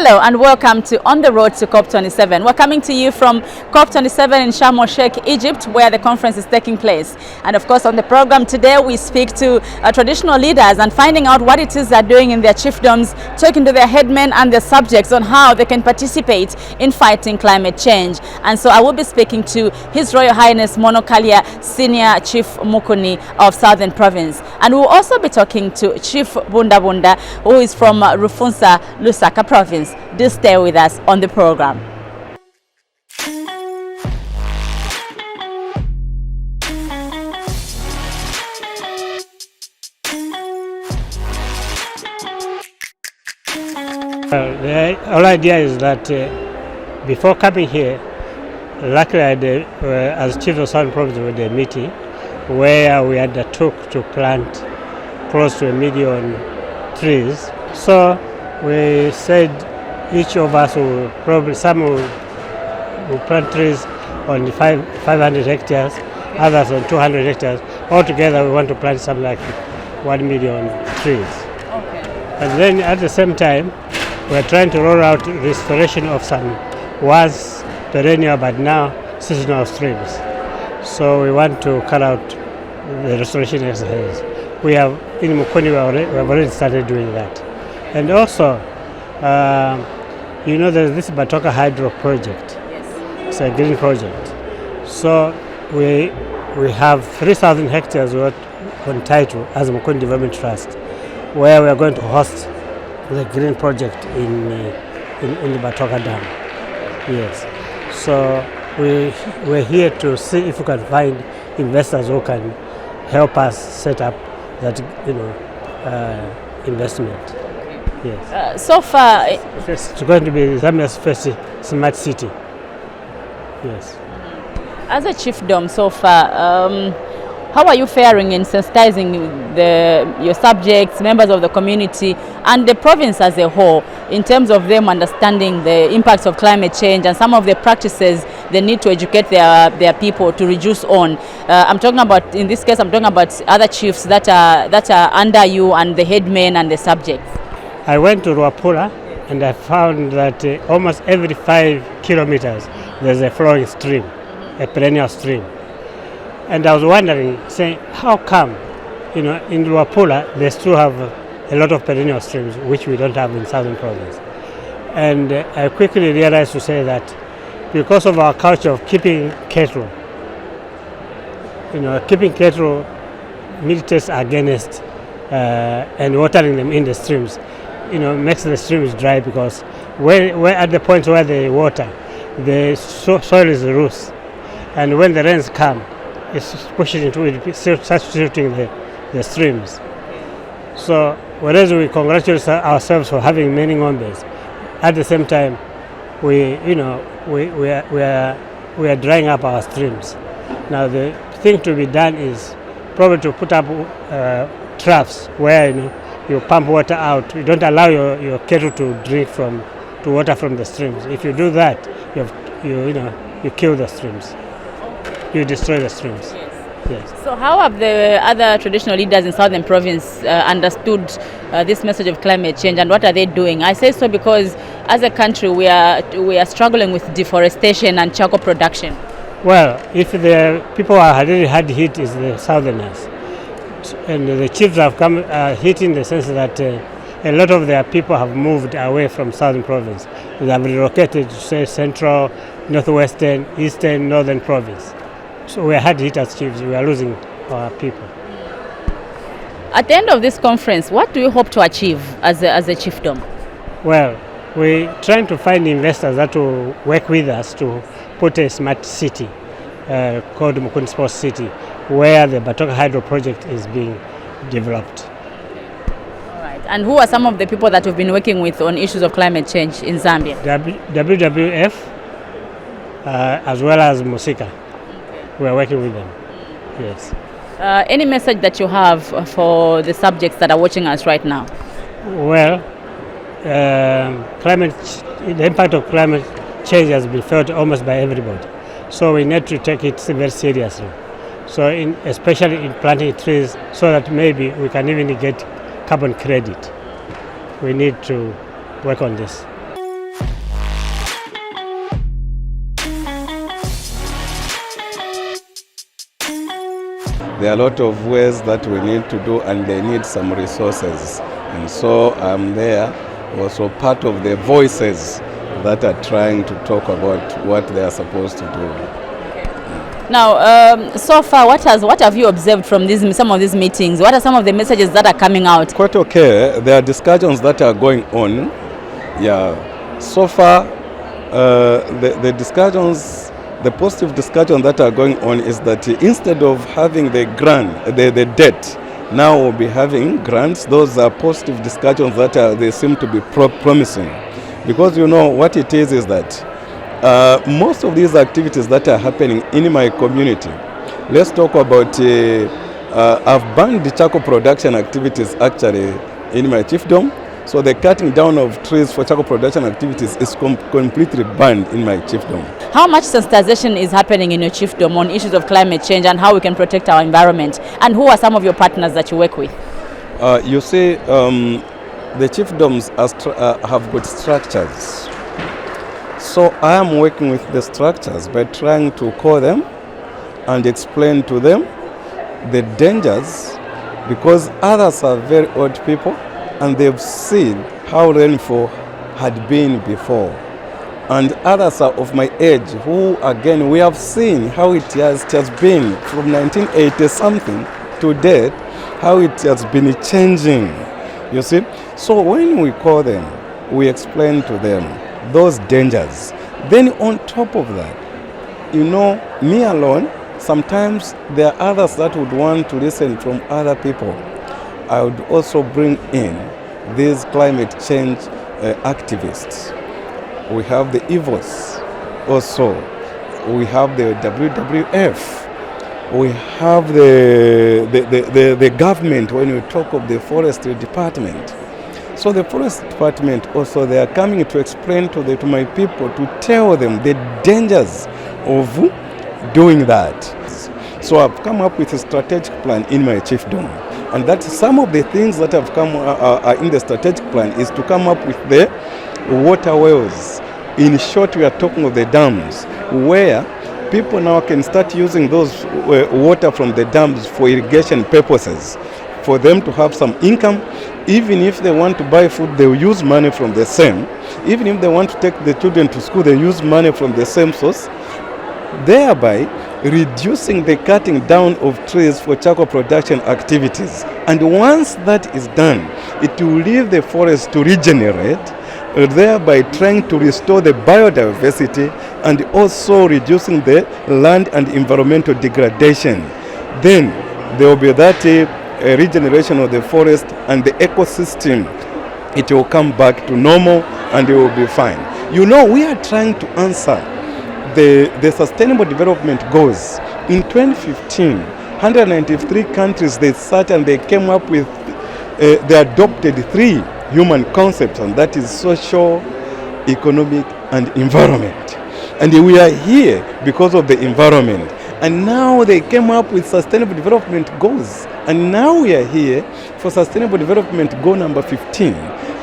Hello and welcome to On the Road to COP27. We're coming to you from COP27 in Sharm el-Sheikh, Egypt, where the conference is taking place. And of course, on the program today, we speak to traditional leaders and finding out what it is they're doing in their chiefdoms, talking to their headmen and their subjects on how they can participate in fighting climate change. And so I will be speaking to His Royal Highness Mono Kalia, Senior Chief MUKUNI of Southern Province. And we'll also be talking to Chief BUNDABUNDA, who is from Rufunsa, Lusaka Province. Do stay with us on the program. The whole idea is that before coming here, luckily as Chief of Southern Province we had a meeting where we undertook to plant close to 1 million trees. So we said each of us will probably, some will plant trees on 500 hectares, others on 200 hectares. Altogether we want to plant something like 1 million trees. Okay. And then at the same time, we're trying to roll out restoration of some once perennial but now seasonal streams. So we want to cut out the restoration exercise. We have, in MUKUNI, we have already started doing that. And also, there's this Batoka Hydro project. Yes. It's a green project. So we have 3,000 hectares on title as MUKUNI Development Trust, where we are going to host the green project in the Batoka Dam. Yes. So we're here to see if we can find investors who can help us set up that investment. Yes. So far, It's going to be Zambia's first smart city. Yes. as a chiefdom so far, how are you faring in sensitizing your subjects, members of the community, and the province as a whole in terms of them understanding the impacts of climate change and some of the practices they need to educate their people to reduce on? I'm talking about, in this case, I'm talking about other chiefs that are under you and the headmen and the subjects. I went to Ruapura and I found that almost every 5 kilometers there's a flowing stream, a perennial stream. And I was wondering, saying, how come, in Ruapura they still have a lot of perennial streams which we don't have in Southern Province. And I quickly realized to say that because of our culture of keeping cattle, militates against and watering them in the streams, makes the streams dry, because we're at the point where they water, the soil is loose, and when the rains come, it's pushing into it, starts shooting the streams. So whereas we congratulate ourselves for having many ngombes, at the same time we are drying up our streams. Now the thing to be done is probably to put up troughs where you pump water out. You don't allow your cattle to water from the streams. If you do that, you kill the streams. You destroy the streams. Yes. So how have the other traditional leaders in Southern Province understood this message of climate change, and what are they doing? I say so because as a country we are struggling with deforestation and charcoal production. Well, if the people are really hard hit is the Southerners. And the chiefs have come hit in the sense that a lot of their people have moved away from Southern Province. They have relocated to, say, Central, Northwestern, Eastern, Northern Province. So we are hard hit as chiefs. We are losing our people. At the end of this conference, what do you hope to achieve as a chiefdom? Well, we're trying to find investors that will work with us to put a smart city called MUKUNI Sports City, where the Batoka Hydro project is being developed. All right. And who are some of the people that we've been working with on issues of climate change in Zambia? WWF, as well as Musika. We are working with them. Yes. Any message that you have for the subjects that are watching us right now? Well, the impact of climate change has been felt almost by everybody. So we need to take it very seriously. So especially in planting trees, so that maybe we can even get carbon credit. We need to work on this. there are a lot of ways that we need to do, and they need some resources. And so I'm there, also part of the voices that are trying to talk about what they are supposed to do. Now, so far, what have you observed from some of these meetings? What are some of the messages that are coming out? Quite okay. There are discussions that are going on. Yeah. So far, the discussions, the positive discussions that are going on is that instead of having the debt, now we'll be having grants. Those are positive discussions that they seem to be promising. Because you know what it is that most of these activities that are happening in my community, let's talk about, I've banned the charcoal production activities actually in my chiefdom. So the cutting down of trees for charcoal production activities is completely banned in my chiefdom. How much sensitization is happening in your chiefdom on issues of climate change and how we can protect our environment? And who are some of your partners that you work with? You see, the chiefdoms have good structures. So I am working with the structures by trying to call them and explain to them the dangers, because others are very old people and they've seen how rainfall had been before. And others are of my age who, again, we have seen how it has been from 1980 something to date, how it has been changing, you see. So when we call them, we explain to them those dangers. Then on top of that, you know, me alone, sometimes there are others that would want to listen from other people. I would also bring in these climate change activists. We have the EVOS also. We have the WWF. We have the government when you talk of the forestry department. So the forest department also, they are coming to explain to my people, to tell them the dangers of doing that. So I've come up with a strategic plan in my chiefdom. And that's some of the things that have come in the strategic plan is to come up with the water wells. In short, we are talking of the dams, where people now can start using those water from the dams for irrigation purposes, for them to have some income. Even if they want to buy food, they will use money from the same. Even if they want to take the children to school, they use money from the same source, thereby reducing the cutting down of trees for charcoal production activities. And once that is done, it will leave the forest to regenerate, thereby trying to restore the biodiversity and also reducing the land and environmental degradation. Then there will be that regeneration of the forest and the ecosystem. It will come back to normal and it will be fine. You know, we are trying to answer the Sustainable Development Goals. In 2015, 193 countries, they sat and they came up with, they adopted 3 human concepts, and that is social, economic, and environment. And we are here because of the environment. And now they came up with Sustainable Development Goals. And now we are here for Sustainable Development Goal number 15.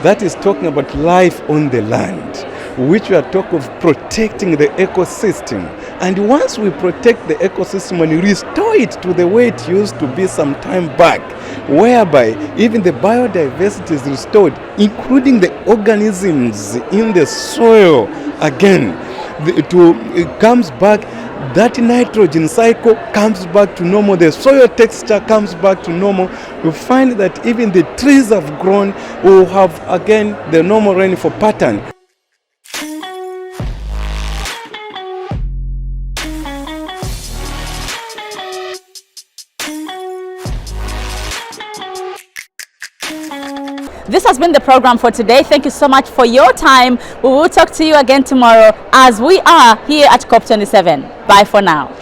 That is talking about life on the land, which we are talking of protecting the ecosystem. And once we protect the ecosystem and restore it to the way it used to be some time back, whereby even the biodiversity is restored, including the organisms in the soil, again, it comes back, that nitrogen cycle comes back to normal, the soil texture comes back to normal. You find that even the trees have grown, will have again the normal rainfall pattern. This has been the program for today. Thank you so much for your time. We will talk to you again tomorrow as we are here at COP27. Bye for now.